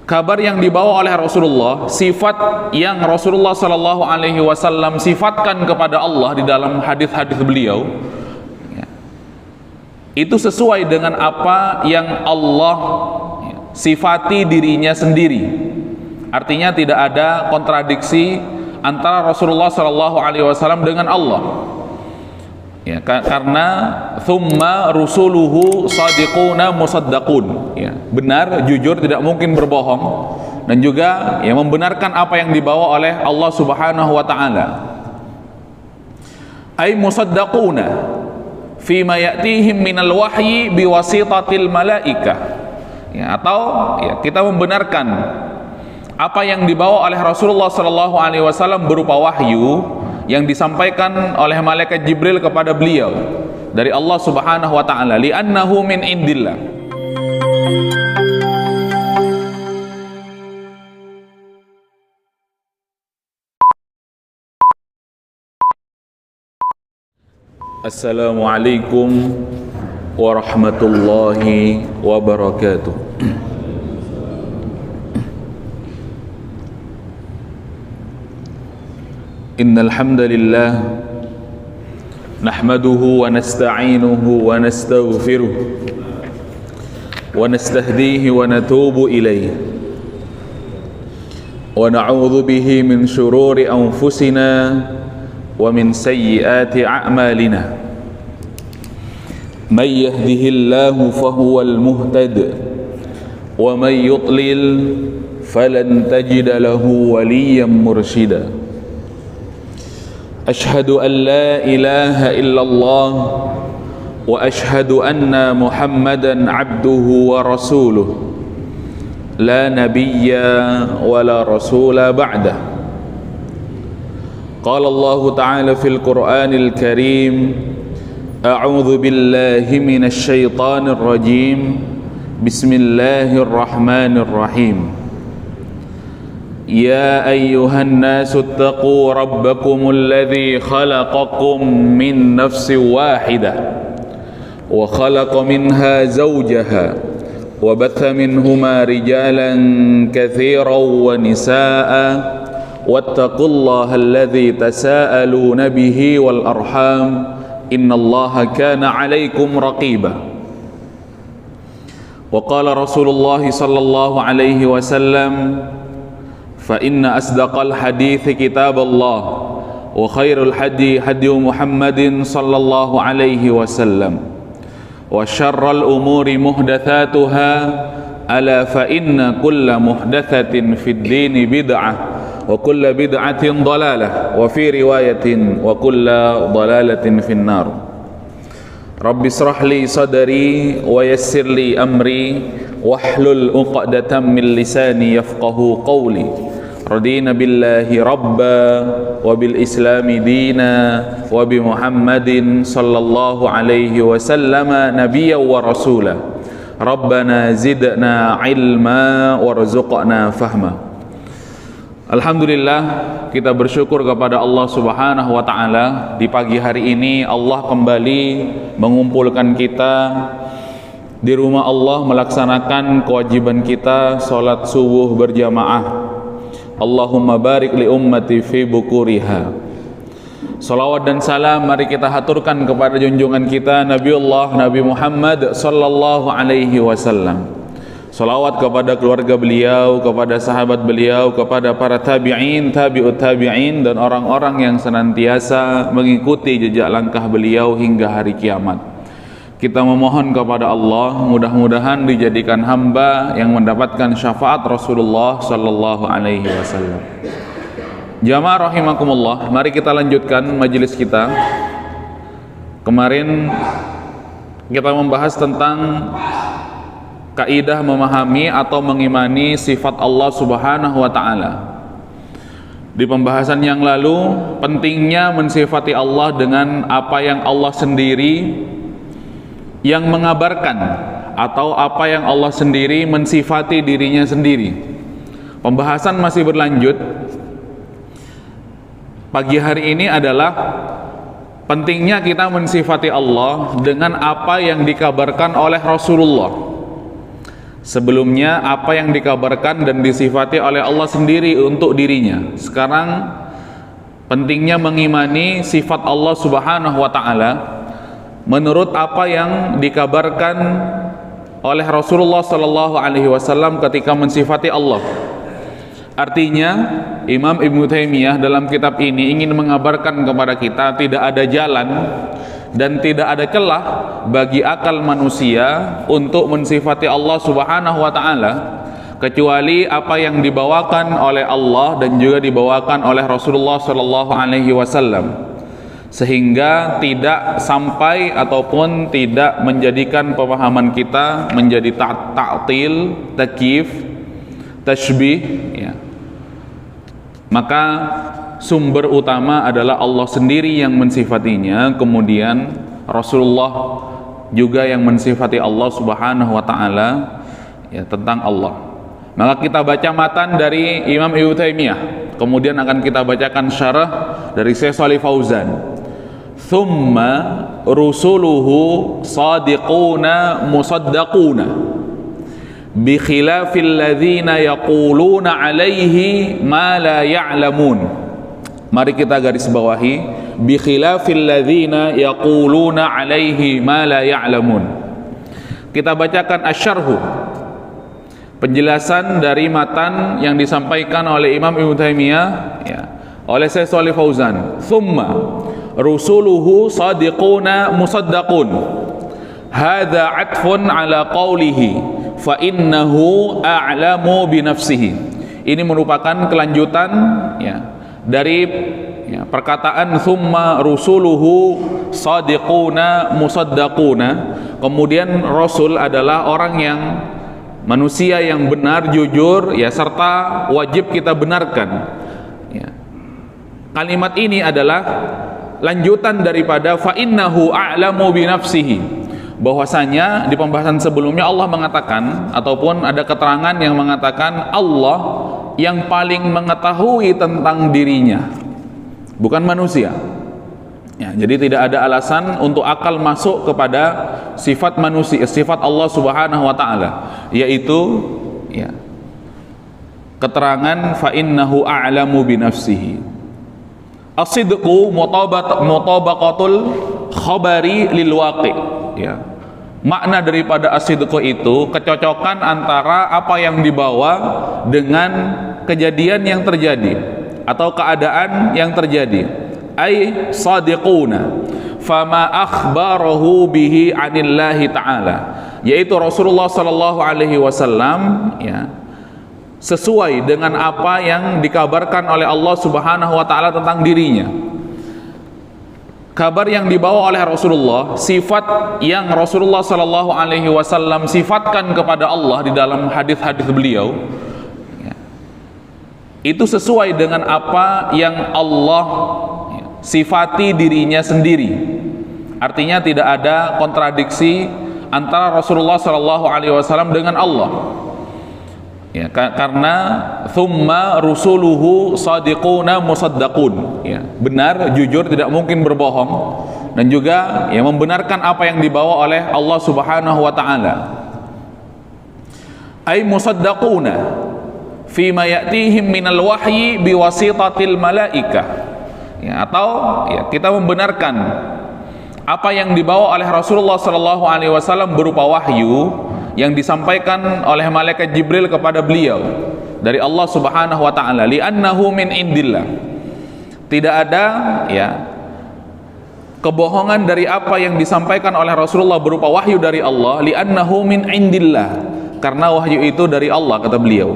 kabar yang dibawa oleh Rasulullah, sifat yang Rasulullah Shallallahu Alaihi Wasallam sifatkan kepada Allah di dalam hadis-hadis beliau, itu sesuai dengan apa yang Allah sifati dirinya sendiri. Artinya tidak ada kontradiksi antara Rasulullah Shallallahu Alaihi Wasallam dengan Allah. Ya, karena thumma rusuluhu sadiquna musaddaqun, ya, benar, jujur, tidak mungkin berbohong, dan juga ya membenarkan apa yang dibawa oleh Allah Subhanahu wa taala. Ay musaddaquna fima ya'tihim minal wahyi biwasitatil malaikah. Ya, atau ya, kita membenarkan apa yang dibawa oleh Rasulullah sallallahu alaihi wasallam berupa wahyu yang disampaikan oleh malaikat Jibril kepada beliau dari Allah Subhanahu wa taala, li'annahu min indillah. Assalamualaikum warahmatullahi wabarakatuh. Innal hamdalillah nahmaduhu wa nasta'inuhu wa nastaghfiruh wa nastahdihi wa natubu ilayhi wa na'udzu bihi min shururi anfusina wa min sayyiati a'malina. May yahdihillahu fahuwal muhtad wa may yudlil falan tajida lahu waliyyan mursyida. أشهد أن لا إله إلا الله وأشهد أن محمدا عبده ورسوله لا نبي ولا رسول بعده. قال الله تعالى في القرآن الكريم أعوذ بالله من الشيطان الرجيم بسم الله الرحمن الرحيم. يا أيها الناس اتقوا ربكم الذي خلقكم من نفس واحدة وخلق منها زوجها وبث منهما رجالا كثيرا ونساء واتقوا الله الذي تساءلون به والأرحام إن الله كان عليكم رقيبا. وقال رسول الله صلى الله عليه وسلم فإن أصدق الحديث كتاب الله وخير الهدي هدي محمد صلى الله عليه وسلم وشر الأمور محدثاتها ألا فإن كل محدثة في الدين بدعة وكل بدعة ضلالة وفي رواية وكل ضلالة في النار. رب اشرح لي صدري ويسر لي أمري واحلل عقدة من لساني يفقه قولي. رضينا بالله ربا وبالإسلام دينا وبمحمد صلى الله عليه وسلم نبيا ورسولا. ربنا زدنا علما وارزقنا فهما. Alhamdulillah, kita bersyukur kepada Allah Subhanahu wa taala. Di pagi hari ini Allah kembali mengumpulkan kita di rumah Allah melaksanakan kewajiban kita salat subuh berjamaah. Allahumma barik li ummati fi bukuriha. Salawat dan salam mari kita haturkan kepada junjungan kita Nabiullah Nabi Muhammad sallallahu alaihi wasallam. Salawat kepada keluarga beliau, kepada sahabat beliau, kepada para tabi'in, tabi'ut tabi'in, dan orang-orang yang senantiasa mengikuti jejak langkah beliau hingga hari kiamat. Kita memohon kepada Allah mudah-mudahan dijadikan hamba yang mendapatkan syafaat Rasulullah sallallahu alaihi wasallam. Jamaah rahimakumullah, mari kita lanjutkan majelis kita. Kemarin kita membahas tentang kaidah memahami atau mengimani sifat Allah Subhanahu wa taala. Di pembahasan yang lalu, pentingnya mensifati Allah dengan apa yang Allah sendiri yang mengabarkan atau apa yang Allah sendiri mensifati dirinya sendiri. Pembahasan masih berlanjut. Pagi hari ini adalah pentingnya kita mensifati Allah dengan apa yang dikabarkan oleh Rasulullah. Sebelumnya apa yang dikabarkan dan disifati oleh Allah sendiri untuk dirinya. Sekarang pentingnya mengimani sifat Allah Subhanahu wa taala menurut apa yang dikabarkan oleh Rasulullah sallallahu alaihi wasallam ketika mensifati Allah. Artinya, Imam Ibnu Taimiyah dalam kitab ini ingin mengabarkan kepada kita tidak ada jalan dan tidak ada celah bagi akal manusia untuk mensifati Allah Subhanahu wa taala kecuali apa yang dibawakan oleh Allah dan juga dibawakan oleh Rasulullah sallallahu alaihi wasallam, sehingga tidak sampai ataupun tidak menjadikan pemahaman kita menjadi ta'til, takyif, tashbih ya. Maka sumber utama adalah Allah sendiri yang mensifatinya, kemudian Rasulullah juga yang mensifati Allah Subhanahu wa taala ya, tentang Allah. Maka kita baca matan dari Imam Ibnu Taimiyah, kemudian akan kita bacakan syarah dari Syekh Shalih Fauzan. Thumma rusuluhu sadiquna musaddaquna bi khilafil ladzina yaquluna alaihi ma la ya'lamun. Mari kita garis bawahi, bi khilafil ladzina yaquluna alaihi ma la ya'lamun. Kita bacakan asyarhu, penjelasan dari matan yang disampaikan oleh Imam Ibnu Taimiyah ya, oleh Syekh Shalih Fauzan. Thumma rusuluhu sadiquna musaddaqun. Hadza 'atfun ala qawlihi fa innahu a'lamu bi nafsihi. Ini merupakan kelanjutan ya dari ya, perkataan thumma rusuluhu sadiquna musaddaquna. Kemudian Rasul adalah orang yang manusia yang benar, jujur ya, serta wajib kita benarkan ya. Kalimat ini adalah lanjutan daripada fa innahu a'lamu bi nafsihi, bahwasanya di pembahasan sebelumnya Allah mengatakan ataupun ada keterangan yang mengatakan Allah yang paling mengetahui tentang dirinya, bukan manusia ya. Jadi tidak ada alasan untuk akal masuk kepada sifat manusia, sifat Allah Subhanahu wa taala, yaitu ya, keterangan fa innahu a'lamu bi nafsihi. As-sidqu mutabaqatul khabari lil waqi ya. Makna daripada as-sidqu itu kecocokan antara apa yang dibawa dengan kejadian yang terjadi atau keadaan yang terjadi. Ai sadiquna fama akhbarahu bihi anillahi ta'ala, yaitu Rasulullah sallallahu alaihi wasallam ya, sesuai dengan apa yang dikabarkan oleh Allah Subhanahu wa taala tentang dirinya. Kabar yang dibawa oleh Rasulullah, sifat yang Rasulullah sallallahu alaihi wasallam sifatkan kepada Allah di dalam hadis-hadis beliau ya, itu sesuai dengan apa yang Allah ya, sifati dirinya sendiri. Artinya tidak ada kontradiksi antara Rasulullah sallallahu alaihi wasallam dengan Allah. Ya, karena thumma rusuluhu sadiquna musaddaqun ya, benar, jujur, tidak mungkin berbohong, dan juga ya, membenarkan apa yang dibawa oleh Allah Subhanahu wa taala. Ay musaddaquna fima ya'tihim minal wahyi biwasitatil malaikah ya, atau ya, kita membenarkan apa yang dibawa oleh Rasulullah sallallahu alaihi wasallam berupa wahyu yang disampaikan oleh malaikat Jibril kepada beliau dari Allah Subhanahu wa taala, li'annahu min indillah. Tidak ada ya kebohongan dari apa yang disampaikan oleh Rasulullah berupa wahyu dari Allah, li'annahu min indillah, karena wahyu itu dari Allah, kata beliau.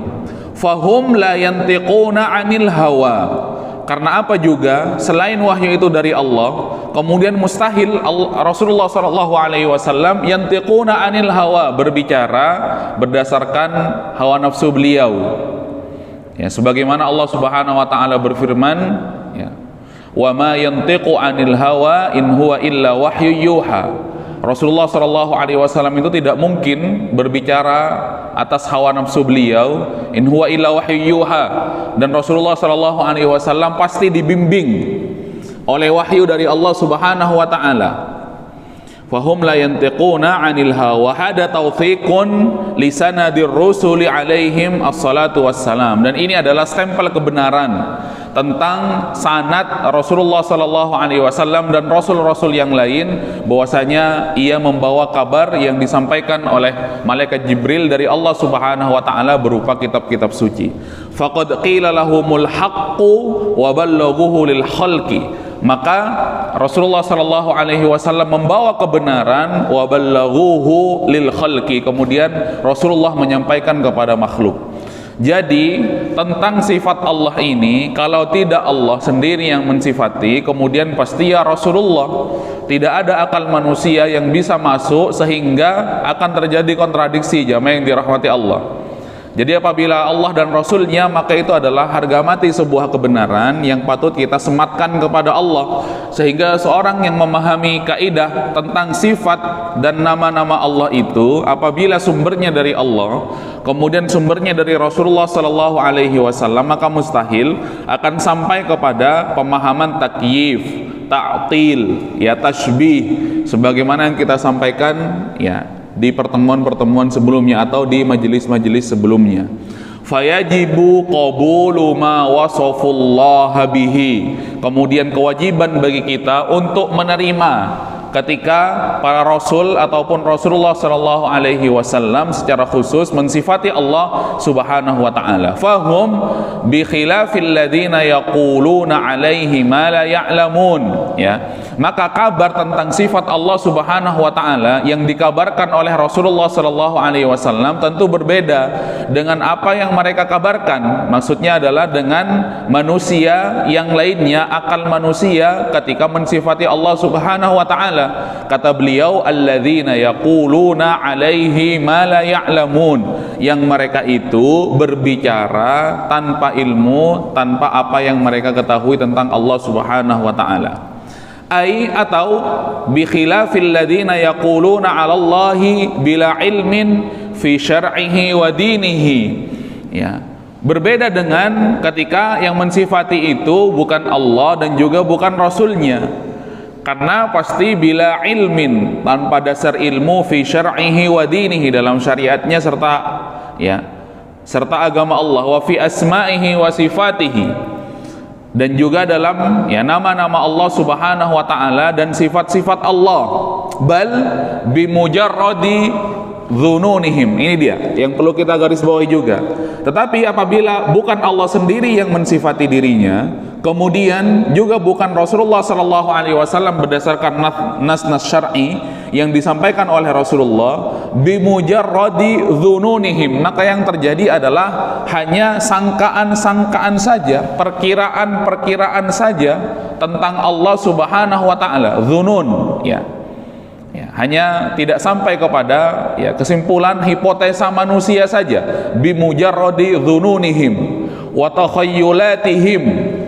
Fahum la yantiquna 'anil hawa, karena apa juga selain wahyu itu dari Allah, kemudian mustahil Rasulullah sallallahu alaihi wasallam yantiquna 'anil hawa, berbicara berdasarkan hawa nafsu beliau. Ya, sebagaimana Allah Subhanahu wa taala berfirman, ya, wa ma yantiqu 'anil hawa in huwa illa wahyu yuha. Rasulullah sallallahu alaihi wasallam itu tidak mungkin berbicara atas hawa nafsu beliau, in huwa illa wahyu yuha, dan Rasulullah sallallahu alaihi wasallam pasti dibimbing oleh wahyu dari Allah Subhanahu wa taala. fahum la yantiquna 'anil hawa hada tawthiqun li sanadir rusuli alaihim assalatu wassalam. Dan ini adalah stempel kebenaran tentang sanad Rasulullah sallallahu alaihi wasallam dan rasul-rasul yang lain, bahwasanya ia membawa kabar yang disampaikan oleh malaikat Jibril dari Allah Subhanahu wa taala berupa kitab-kitab suci. Faqad qila lahumul haqqu wa ballaghuhu lil khalqi. Maka Rasulullah sallallahu alaihi wasallam membawa kebenaran, wa ballaghuhu lil khalqi, kemudian Rasulullah menyampaikan kepada makhluk. Jadi tentang sifat Allah ini, kalau tidak Allah sendiri yang mensifati, kemudian pasti ya Rasulullah. Tidak ada akal manusia yang bisa masuk sehingga akan terjadi kontradiksi, jamaah yang dirahmati Allah. Jadi apabila Allah dan Rasulnya, maka itu adalah harga mati sebuah kebenaran yang patut kita sematkan kepada Allah. Sehingga seorang yang memahami kaidah tentang sifat dan nama-nama Allah itu, apabila sumbernya dari Allah, kemudian sumbernya dari Rasulullah sallallahu alaihi wasallam, maka mustahil akan sampai kepada pemahaman takyif, ta'til, ya tashbih, sebagaimana yang kita sampaikan ya di pertemuan-pertemuan sebelumnya atau di majelis-majelis sebelumnya. Fayajibu qabulu ma wasafullaha bihi. Kemudian kewajiban bagi kita untuk menerima ketika para rasul ataupun Rasulullah sallallahu alaihi wasallam secara khusus mensifati Allah Subhanahu wa taala. Fahum bi khilafil ladzina yaquluna alaihi ma la ya'lamun, ya. Maka kabar tentang sifat Allah Subhanahu wa taala yang dikabarkan oleh Rasulullah sallallahu alaihi wasallam tentu berbeda dengan apa yang mereka kabarkan. Maksudnya adalah dengan manusia yang lainnya, akal manusia ketika mensifati Allah Subhanahu wa taala. Kata beliau, alladzina yaquluna alaihi ma la ya'lamun, yang mereka itu berbicara tanpa ilmu, tanpa apa yang mereka ketahui tentang Allah Subhanahu wa taala. Atau bi khilafil ladzina yaquluna 'ala Allahi bila ilmin fi syar'ihi wa dinihi, ya. Berbeda dengan ketika yang mensifati itu bukan Allah dan juga bukan Rasulnya, karena pasti bila ilmin, tanpa dasar ilmu, fi syar'ihi wa dinihi, dalam syariatnya serta ya serta agama Allah, wa fi asma'ihi wa sifatihi, dan juga dalam ya nama-nama Allah Subhanahu wa taala dan sifat-sifat Allah. Bal bimujarradi dzununihim, ini dia yang perlu kita garis bawahi juga. Tetapi apabila bukan Allah sendiri yang mensifati dirinya, kemudian juga bukan Rasulullah sallallahu alaihi wasallam berdasarkan nas-nas syar'i yang disampaikan oleh Rasulullah, bimujarradi dzununihim, maka yang terjadi adalah hanya sangkaan-sangkaan saja, perkiraan-perkiraan saja tentang Allah Subhanahu wa taala, dzunun, ya. Ya, hanya tidak sampai kepada ya kesimpulan hipotesa manusia saja, bimujarradi dzununihim wa takhayyulatihim,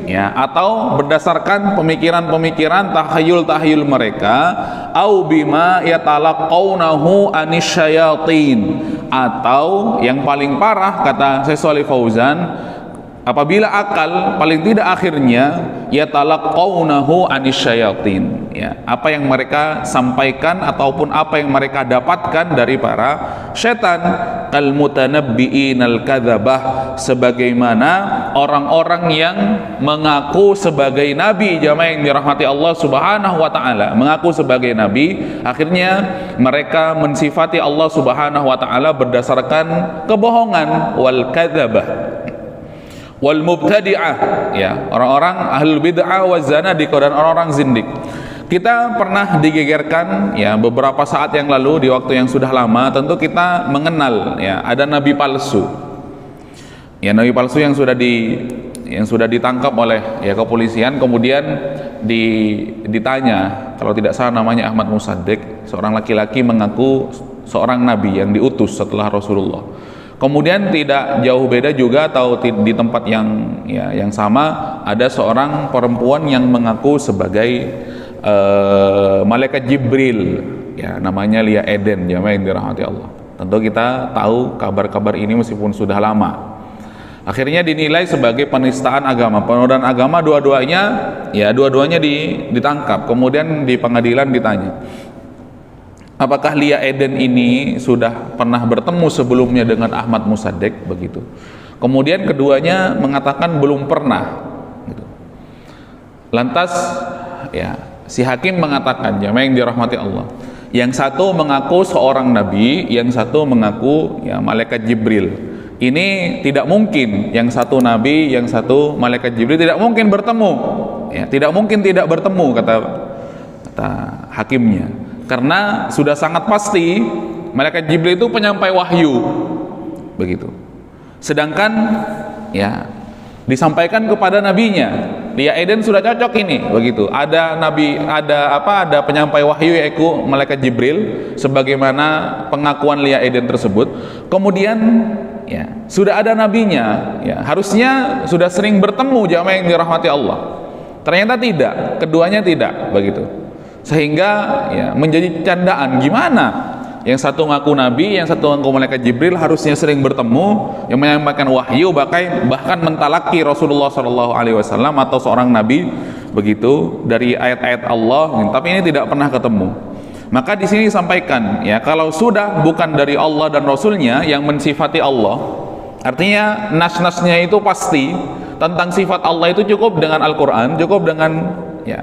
ya, atau berdasarkan pemikiran-pemikiran tahayyul-tahayyul mereka, au bima yatalaqawnahu anisyayatin, atau yang paling parah kata Syekh Shalih Fauzan, apabila akal paling tidak akhirnya yatalaqawnahu anisyayatin, ya, apa yang mereka sampaikan ataupun apa yang mereka dapatkan dari para setan, kal mutanabbi'in al kadzabah, sebagaimana orang-orang yang mengaku sebagai nabi, jamaah yang dirahmati Allah Subhanahu wa taala, mengaku sebagai nabi, akhirnya mereka mensifati Allah Subhanahu wa taala berdasarkan kebohongan, wal kadzabah wal mubtadi'ah, ya, orang-orang ahlul bid'ah wa zanadiqah, dan orang-orang zindik. Kita pernah digegerkan ya beberapa saat yang lalu, di waktu yang sudah lama, tentu kita mengenal ya ada nabi palsu. Ya, nabi palsu yang sudah ditangkap oleh ya kepolisian, kemudian ditanya, kalau tidak salah namanya Ahmad Musaddiq, seorang laki-laki mengaku seorang nabi yang diutus setelah Rasulullah. Kemudian tidak jauh beda juga, atau di tempat yang sama, ada seorang perempuan yang mengaku sebagai malaikat Jibril, ya, namanya Lia Eden, jamaah yang dirahmati Allah. Tentu kita tahu kabar-kabar ini meskipun sudah lama. Akhirnya dinilai sebagai penistaan agama, penodaan agama, dua-duanya ditangkap. Kemudian di pengadilan ditanya, Apakah Lia Eden ini sudah pernah bertemu sebelumnya dengan Ahmad Mossadegh begitu? Kemudian keduanya mengatakan belum pernah. Gitu. Lantas ya si hakim mengatakan, jamaah yang dirahmati Allah, yang satu mengaku seorang nabi, yang satu mengaku ya malaikat Jibril. Ini tidak mungkin, yang satu nabi, yang satu malaikat Jibril, tidak mungkin bertemu. Ya, tidak mungkin tidak bertemu, kata hakimnya. Karena sudah sangat pasti malaikat Jibril itu penyampai wahyu, begitu. Sedangkan ya disampaikan kepada nabinya. Lia Eden sudah cocok ini, begitu. Ada nabi, ada penyampai wahyu yaitu malaikat Jibril, sebagaimana pengakuan Lia Eden tersebut. Kemudian ya sudah ada nabinya, ya harusnya sudah sering bertemu, jamaah yang dirahmati Allah. Ternyata tidak, keduanya tidak, begitu. Sehingga ya menjadi candaan, gimana yang satu ngaku nabi, yang satu ngaku malaikat Jibril, harusnya sering bertemu, yang menyampaikan wahyu, bahkan mentalaki Rasulullah SAW atau seorang nabi begitu dari ayat-ayat Allah, tapi ini tidak pernah ketemu. Maka di sini disampaikan, ya kalau sudah bukan dari Allah dan Rasulnya yang mensifati Allah, artinya nas-nasnya itu pasti tentang sifat Allah itu cukup dengan Al-Quran, cukup dengan ya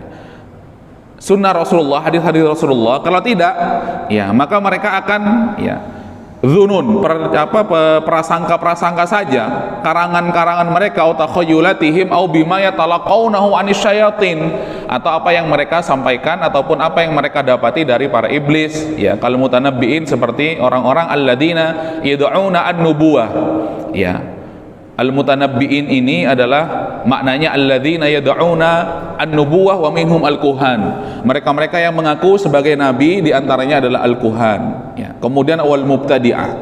sunnah Rasulullah, hadis-hadis Rasulullah. Kalau tidak, ya maka mereka akan ya dzunun, prasangka-prasangka saja, karangan-karangan mereka, atau takhayyulatihim au bima yatalaqawnahu anisyayatin, atau apa yang mereka sampaikan ataupun apa yang mereka dapati dari para iblis, ya kal mutanabbiin, seperti orang-orang alladzina yad'una an-nubuwah. Ya, al-mutanabbiin ini adalah maknanya alladzina yad'una an-nubuwah wa minhum al-kuhan. Mereka-mereka yang mengaku sebagai nabi, di antaranya adalah al-kuhan. Ya. Kemudian wal mubtadi'ah.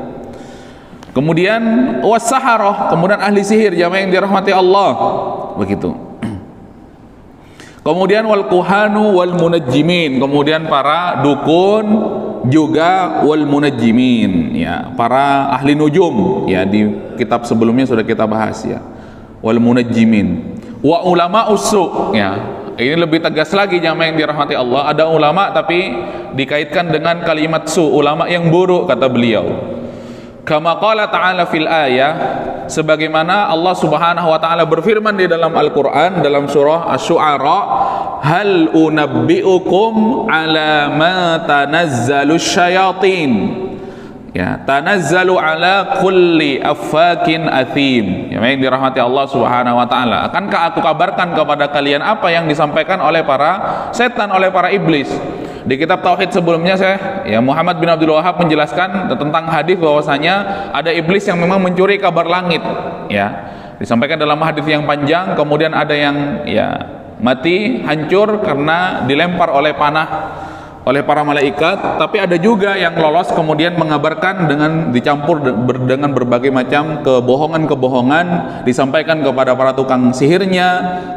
Kemudian was-saharah, kemudian ahli sihir, jamaah yang dirahmati Allah. Begitu. Kemudian wal kuhanu wal munajjimin, kemudian para dukun juga wal munajjimin, ya para ahli nujum, ya di kitab sebelumnya sudah kita bahas, ya wal munajjimin wa ulama usu, ya ini lebih tegas lagi, jamaah yang dirahmati Allah. Ada ulama tapi dikaitkan dengan kalimat su, ulama yang buruk, kata beliau. Kama qala ta'ala fil ayah, sebagaimana Allah Subhanahu wa taala berfirman di dalam Al-Qur'an dalam surah Asy-Syu'ara, hal unabbiukum ala ma tanazzalu syayatin. Ya, tanazzalu ala kulli affakin athim. Ya, yang dirahmati Allah Subhanahu wa taala. Akankah aku kabarkan kepada kalian apa yang disampaikan oleh para setan, oleh para iblis? Di kitab tauhid sebelumnya Muhammad bin Abdul Wahab menjelaskan tentang hadis bahwasanya ada iblis yang memang mencuri kabar langit, ya disampaikan dalam hadis yang panjang. Kemudian ada yang ya mati hancur karena dilempar oleh panah oleh para malaikat, tapi ada juga yang lolos kemudian mengabarkan dengan dicampur dengan berbagai macam kebohongan-kebohongan, disampaikan kepada para tukang sihirnya,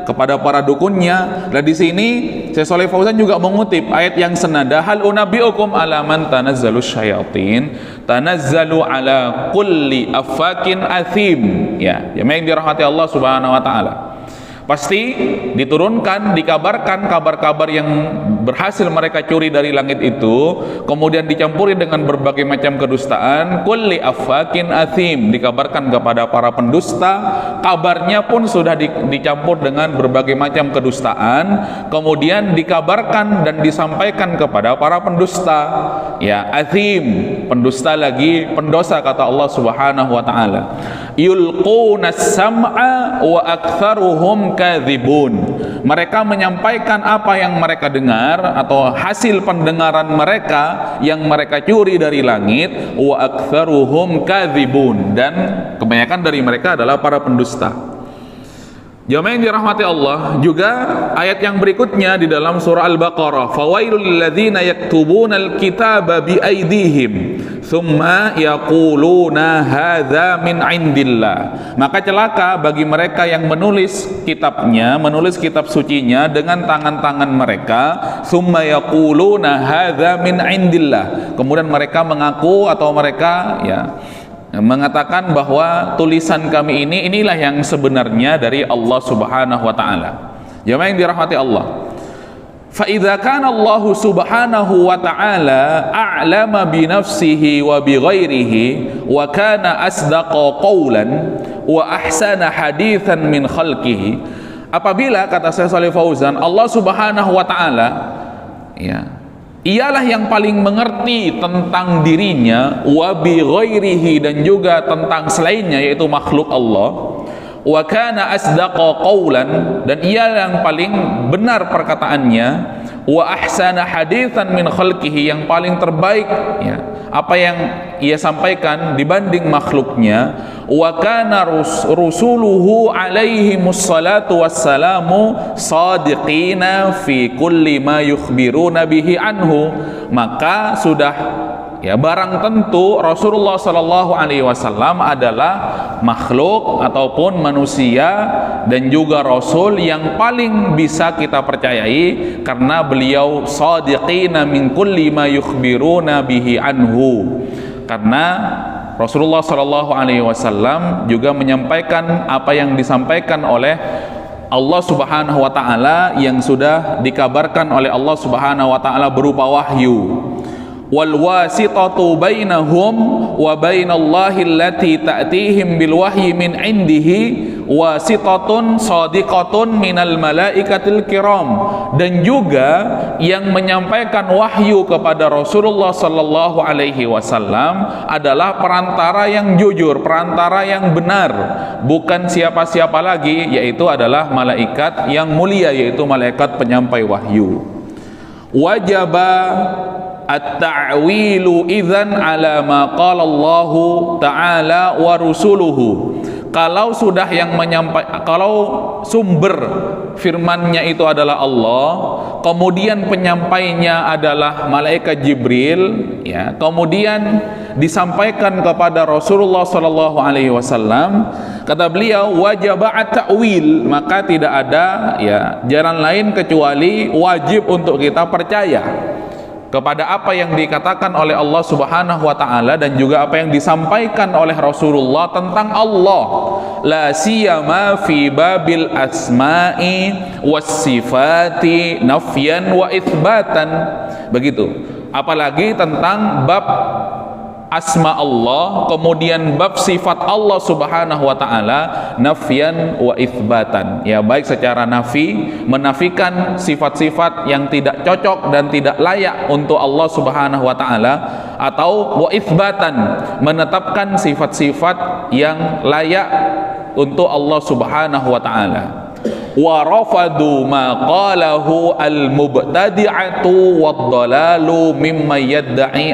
kepada para dukunnya. Dan di sini Syekh Shalih Fauzan juga mengutip ayat yang senada, hal unabbiukum ala man tanazzalu syayatin tanazzalu ala kulli affakin athim. Ya, yang dirahmati Allah Subhanahu wa taala. Pasti diturunkan, dikabarkan kabar-kabar yang berhasil mereka curi dari langit itu, kemudian dicampuri dengan berbagai macam kedustaan. Kulli affakin athim, dikabarkan kepada para pendusta, kabarnya pun sudah dicampur dengan berbagai macam kedustaan, kemudian dikabarkan dan disampaikan kepada para pendusta. Ya, athim, pendusta lagi, pendosa, kata Allah Subhanahu wa taala. Yulquna as-sam'a wa aktsaruhum kadzibun. Mereka menyampaikan apa yang mereka dengar atau hasil pendengaran mereka yang mereka curi dari langit, wa aktsaruhum kadzibun, dan kebanyakan dari mereka adalah para pendusta. Jamaah yang dirahmati Allah, juga ayat yang berikutnya di dalam surah Al-Baqarah, fawailul ladzina yaktubunal kitaba biaidihim tsumma yaquluna hadza min indillah. Maka celaka bagi mereka yang menulis kitabnya, menulis kitab sucinya dengan tangan-tangan mereka, tsumma yaquluna hadza min indillah. Kemudian mereka mengaku atau mereka mengatakan bahwa tulisan kami inilah yang sebenarnya dari Allah Subhanahu wa taala. Jamaah yang dirahmati Allah. Fa idza kana Allah subhanahu wa ta'ala a'lama bi nafsihi wa bi ghairihi wa kana asdaqa qawlan wa ahsana hadithan min khalqihi. Apabila, kata Syekh Shalih Fauzan, Allah subhanahu wa ta'ala ialah yang paling mengerti tentang dirinya, wa bi ghairihi, dan juga tentang selainnya, yaitu makhluk Allah, wa kana asdaqa qawlan, dan ia yang paling benar perkataannya, wa ahsana hadithan min khalqihi, yang paling terbaik apa yang ia sampaikan dibanding makhluknya, wa kana rusuluhu alaihi mussalatu wassalamu sadiqina fi kulli ma yukhbiruna bihi anhu. Maka sudah barang tentu Rasulullah Sallallahu Alaihi Wasallam adalah makhluk ataupun manusia dan juga Rasul yang paling bisa kita percayai, karena beliau shadiqina min kulli ma yukhbiruna bihi anhu, karena Rasulullah Sallallahu Alaihi Wasallam juga menyampaikan apa yang disampaikan oleh Allah Subhanahu Wa Taala, yang sudah dikabarkan oleh Allah Subhanahu Wa Taala berupa wahyu. Wal wasitatu bainahum wa bainallahi allati ta'tihim bil wahyi min indihi wasitatun shadiqatun minal malaikatil kiram. Dan juga yang menyampaikan wahyu kepada Rasulullah sallallahu alaihi wasallam adalah perantara yang jujur, perantara yang benar, bukan siapa-siapa lagi, yaitu adalah malaikat yang mulia, yaitu malaikat penyampai wahyu. Wajaba at-ta'wilu idzan ala ma qala Allah ta'ala wa rusuluhu. Kalau sudah yang kalau sumber firman-Nya itu adalah Allah, kemudian penyampainya adalah malaikat Jibril, kemudian disampaikan kepada Rasulullah sallallahu alaihi wasallam, kata beliau wajaba at-ta'wil, maka tidak ada jalan lain kecuali wajib untuk kita percaya kepada apa yang dikatakan oleh Allah Subhanahu wa taala dan juga apa yang disampaikan oleh Rasulullah tentang Allah, la siyama fi babil asma'i was sifati nafyan wa itsbatan. Begitu. Apalagi tentang bab asma Allah, kemudian bab sifat Allah Subhanahu wa taala nafyan wa itsbatan. Baik secara nafi, menafikan sifat-sifat yang tidak cocok dan tidak layak untuk Allah Subhanahu wa taala, atau wa itsbatan, menetapkan sifat-sifat yang layak untuk Allah Subhanahu wa taala. Wa rafadu ma qalahu al-mubtadi'atu wad-dalalu mimma yadda'i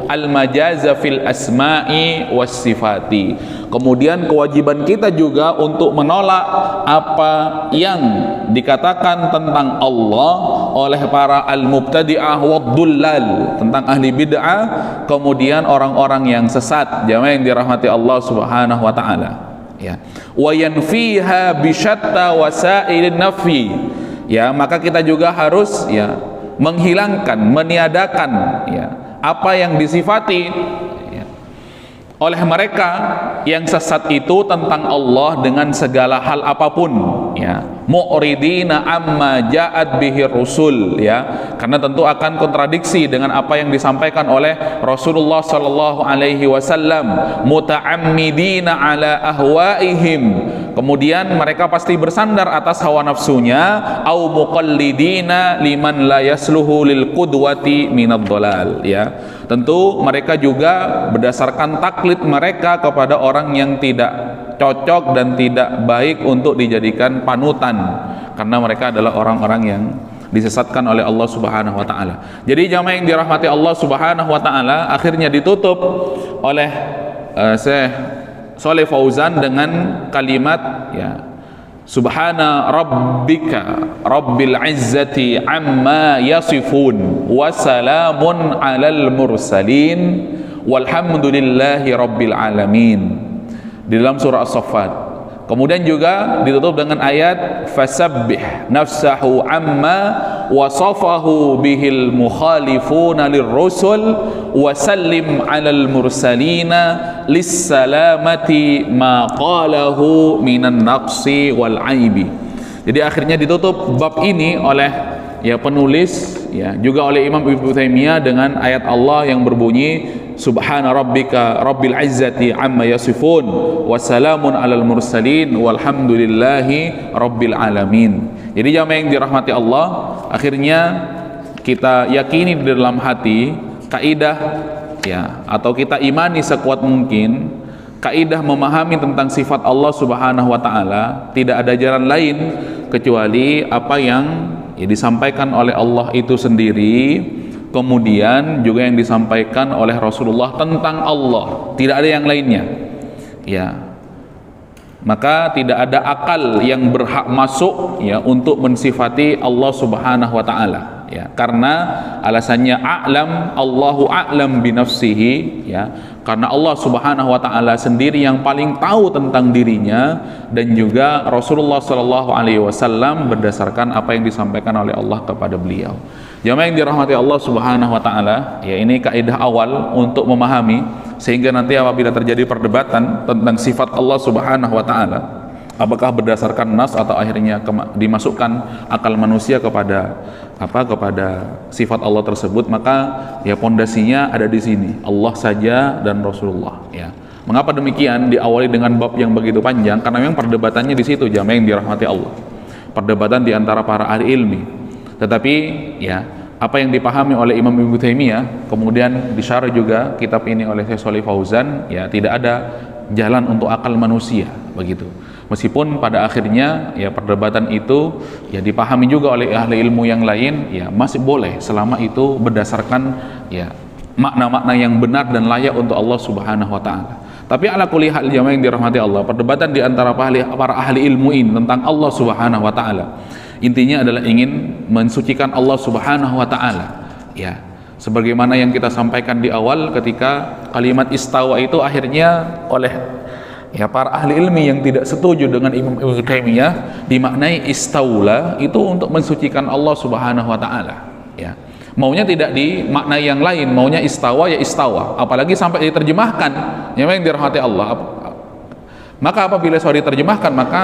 al-majaza fil asma'i was sifati. Kemudian kewajiban kita juga untuk menolak apa yang dikatakan tentang Allah oleh para al-mubtadi'ah wad-dullal, tentang ahli bid'ah, kemudian orang-orang yang sesat, jamaah yang dirahmati Allah Subhanahu wa taala. Wa yanfiha bi syatta wasailin nafi. Maka kita juga harus menghilangkan, meniadakan apa yang disifati oleh mereka yang sesat itu tentang Allah dengan segala hal apapun, mu'ridina amma ja'at bihi rusul, karena tentu akan kontradiksi dengan apa yang disampaikan oleh Rasulullah sallallahu alaihi wasallam, muta'ammidina ala ahwaihim, kemudian mereka pasti bersandar atas hawa nafsunya, au muqallidina liman la yasluhu lil qudwati minad dhalal. Tentu mereka juga berdasarkan taklid mereka kepada orang yang tidak cocok dan tidak baik untuk dijadikan panutan, karena mereka adalah orang-orang yang disesatkan oleh Allah Subhanahu wa taala. Jadi jamaah yang dirahmati Allah Subhanahu wa taala, akhirnya ditutup oleh Syekh Shalih Fauzan dengan kalimat Subhana rabbika rabbil izzati amma yasifun wa salamun alal mursalin walhamdulillahi rabbil alamin, di dalam surah As-Saffat. Kemudian juga ditutup dengan ayat fasabbih nafsahu amma wasafahu bihil mukhalifuna lirrusul wasallim alal mursalina lissalamati ma qalahu minan naqsi wal aibi. Jadi akhirnya ditutup bab ini oleh ya penulis ya juga oleh Imam Ibnu Taimiyah dengan ayat Allah yang berbunyi Subhana rabbika rabbil izzati amma yasifun wa salamun alal mursalin walhamdulillahi rabbil alamin. Jadi jamaah yang dirahmati Allah, akhirnya kita yakini di dalam hati kaidah ya, atau kita imani sekuat mungkin kaidah memahami tentang sifat Allah Subhanahu wa taala. Tidak ada jalan lain kecuali apa yang ya disampaikan oleh Allah itu sendiri, kemudian juga yang disampaikan oleh Rasulullah tentang Allah, tidak ada yang lainnya ya. Maka tidak ada akal yang berhak masuk ya untuk mensifati Allah Subhanahu wa taala ya, karena alasannya a'lam, Allahu a'lam binafsihi ya, karena Allah Subhanahu wa taala sendiri yang paling tahu tentang dirinya, dan juga Rasulullah sallallahu alaihi wasallam berdasarkan apa yang disampaikan oleh Allah kepada beliau. Jamaah yang dirahmati Allah Subhanahu wa taala, ya ini kaidah awal untuk memahami, sehingga nanti apabila terjadi perdebatan tentang sifat Allah Subhanahu wa taala, apakah berdasarkan nas atau akhirnya dimasukkan akal manusia kepada sifat Allah tersebut, maka ya pondasinya ada di sini, Allah saja dan Rasulullah ya. Mengapa demikian diawali dengan bab yang begitu panjang? Karena memang perdebatannya di situ, jamaah yang dirahmati Allah. Perdebatan di antara para ahli ilmi. Tetapi ya apa yang dipahami oleh Imam Ibnu Taimiyah, kemudian disyarah juga kitab ini oleh Syekh Shalih Fauzan, ya tidak ada jalan untuk akal manusia begitu. Meskipun pada akhirnya ya perdebatan itu ya dipahami juga oleh ahli ilmu yang lain, ya masih boleh selama itu berdasarkan ya makna-makna yang benar dan layak untuk Allah Subhanahu wa taala. Tapi ala kulli hal jamaah yang dirahmati Allah, perdebatan di antara para ahli ilmu ini tentang Allah Subhanahu wa taala intinya adalah ingin mensucikan Allah Subhanahu wa taala ya, sebagaimana yang kita sampaikan di awal ketika kalimat istawa itu akhirnya oleh ya para ahli ilmi yang tidak setuju dengan Imam Ibnu Taimiyah dimaknai istaula itu untuk mensucikan Allah Subhanahu wa taala ya. Maunya tidak dimaknai yang lain, maunya istawa ya istawa, apalagi sampai diterjemahkan yang dirahmati Allah. Maka apabila sudah diterjemahkan, maka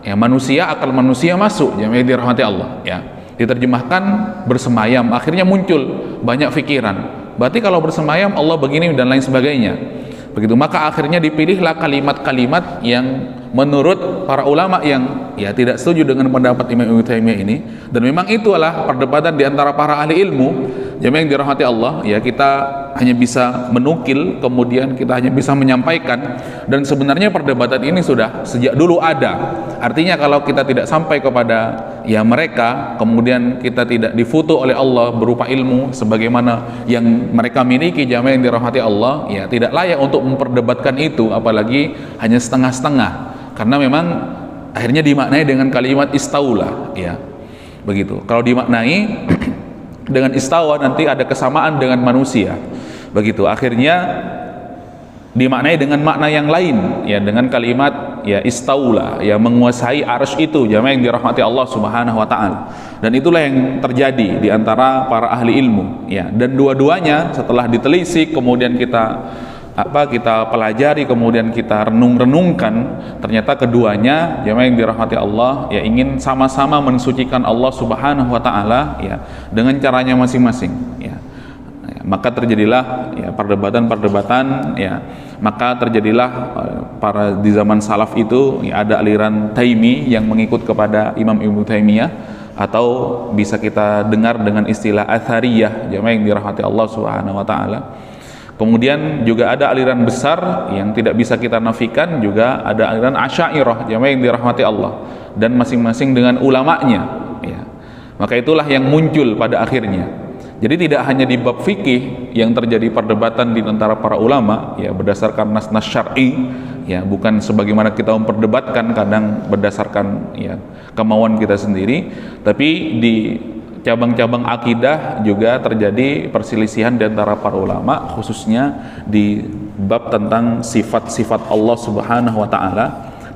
ya manusia, akal manusia masuk, yang dirahmati Allah ya, diterjemahkan bersemayam, akhirnya muncul banyak pikiran, berarti kalau bersemayam Allah begini dan lain sebagainya begitu. Maka akhirnya dipilihlah kalimat-kalimat yang menurut para ulama yang ya tidak setuju dengan pendapat Imam Ibnu Taimiyah ini, dan memang itulah perdebatan di antara para ahli ilmu. Jamaah yang dirahmati Allah, ya kita hanya bisa menukil, kemudian kita hanya bisa menyampaikan, dan sebenarnya perdebatan ini sudah sejak dulu ada. Artinya kalau kita tidak sampai kepada ya mereka, kemudian kita tidak difoto oleh Allah berupa ilmu sebagaimana yang mereka miliki, jamaah yang dirahmati Allah, ya tidak layak untuk memperdebatkan itu, apalagi hanya setengah-setengah, karena memang akhirnya dimaknai dengan kalimat istaula ya begitu. Kalau dimaknai dengan istawa nanti ada kesamaan dengan manusia begitu, akhirnya dimaknai dengan makna yang lain ya, dengan kalimat ya istaula ya, menguasai arsy itu, jamaah yang dirahmati Allah Subhanahu wa taala. Dan itulah yang terjadi di antara para ahli ilmu ya, dan dua-duanya setelah ditelisik, kemudian kita pelajari, kemudian kita renung-renungkan, ternyata keduanya jamaah yang dirahmati Allah ya ingin sama-sama mensucikan Allah Subhanahu wa taala ya dengan caranya masing-masing ya. Maka terjadilah ya perdebatan ya, maka terjadilah para di zaman salaf itu ya, ada aliran Taimi yang mengikut kepada Imam Ibnu Taimiyah, atau bisa kita dengar dengan istilah Athariyah, jamaah yang dirahmati Allah Subhanahu wa taala. Kemudian juga ada aliran besar yang tidak bisa kita nafikan, juga ada aliran Asy'ariyah, jamaah yang dirahmati Allah, dan masing-masing dengan ulamanya ya. Maka itulah yang muncul pada akhirnya. Jadi tidak hanya di bab fikih yang terjadi perdebatan di antara para ulama ya berdasarkan nas-nas syar'i ya, bukan sebagaimana kita memperdebatkan kadang berdasarkan ya kemauan kita sendiri, tapi di cabang-cabang akidah juga terjadi perselisihan di antara para ulama, khususnya di bab tentang sifat-sifat Allah Subhanahu wa taala,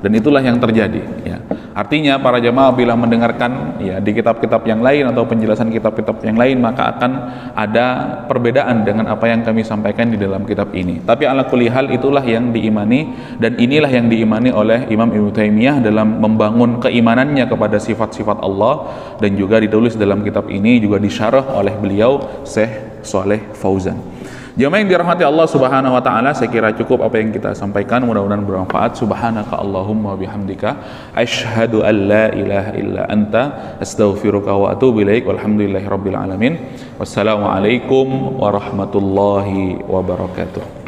dan itulah yang terjadi ya. Artinya para jamaah bila mendengarkan ya di kitab-kitab yang lain atau penjelasan kitab-kitab yang lain, maka akan ada perbedaan dengan apa yang kami sampaikan di dalam kitab ini. Tapi ala kulli hal itulah yang diimani, dan inilah yang diimani oleh Imam Ibnu Taimiyah dalam membangun keimanannya kepada sifat-sifat Allah, dan juga ditulis dalam kitab ini, juga disyarah oleh beliau Syekh Shalih Fauzan. Jamaah yang dirahmati Allah Subhanahu wa taala, saya kira cukup apa yang kita sampaikan, mudah-mudahan bermanfaat. Subhanaka Allahumma bihamdika asyhadu an la ilaha illa anta astaghfiruka wa atubu ilaik. Walhamdulillahirabbil alamin. Wassalamualaikum warahmatullahi wabarakatuh.